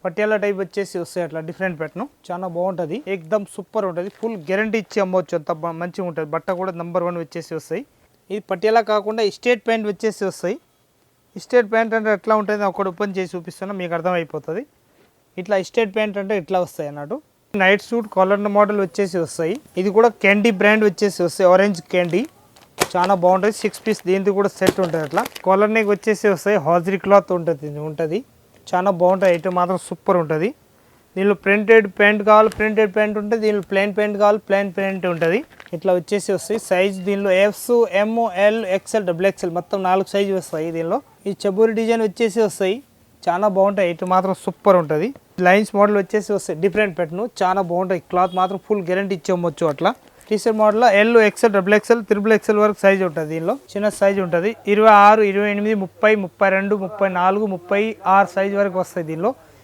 Patiala type వచ్చేసి వస్తాయి అట్లా డిఫరెంట్ ప్యాటర్న్. చాలా బాగుంటుంది, ఎక్దమ్ సూపర్ ఉంటుంది. ఫుల్ గ్యారంటీ ఇచ్చి అమ్మవచ్చు, అంత మంచిగా ఉంటుంది. బట్ట కూడా నెంబర్ 1 వచ్చేసి వస్తాయి. ఇది పటియాలా కాకుండా స్టేట్ ప్యాంట్ వచ్చేసి వస్తాయి. స్టేట్ ప్యాంట్ అంటే ఎట్లా ఉంటుంది ఒకటి ఓపెన్ చేసి చూపిస్తున్నా, మీకు అర్థమైపోతుంది. ఇట్లా స్టేట్ ప్యాంట్ అంటే ఇట్లా వస్తాయి అన్నట్టు. నైట్ సూట్ కాలర్ మోడల్ వచ్చేసి వస్తాయి. ఇది కూడా క్యాండీ బ్రాండ్ వచ్చేసి వస్తాయి, ఆరెంజ్ క్యాండీ. చాలా బాగుంటుంది. 6 పీస్ దీనికి కూడా సెట్ ఉంటుంది. అట్లా కాలర్ నెక్ వచ్చేసి వస్తాయి. హాజరీ క్లాత్ ఉంటుంది. చాలా బాగుంటుంది. ఐటమ్ మాత్రం సూపర్ ఉంటుంది. దీనిలో ప్రింటెడ్ ప్యాంట్ కావాలి, ప్రింటెడ్ ప్యాంట్ ఉంటుంది. దీనిలో ప్లెయిన్ ప్యాంట్ కావాలి, ప్లెయిన్ ప్యాంట్ ఉంటుంది. ఇట్లా వచ్చేసి వస్తాయి. సైజ్ దీనిలో ఎఫ్, ఎమ్, ఎల్, ఎక్స్ఎల్, XXL మొత్తం 4 సైజు వస్తాయి. దీనిలో ఈ చెబూరి డిజైన్ వచ్చేసి వస్తాయి. చాలా బాగుంటాయి. ఐటమ్ మాత్రం సూపర్ ఉంటుంది. లైన్స్ మోడల్ వచ్చేసి వస్తాయి, డిఫరెంట్ ప్యాటర్న్. చాలా బాగుంటాయి. క్లాత్ మాత్రం ఫుల్ గ్యారంటీ ఇచ్చేయచ్చు. అట్లా T-shirt model L, XXL, XXL వరకు సైజ్ ఉంటుంది. దీనిలో చిన్న సైజ్ ఉంటుంది. 26, 28, 30, 32, 34, 36 సైజ్ వరకు వస్తాయి దీనిలో.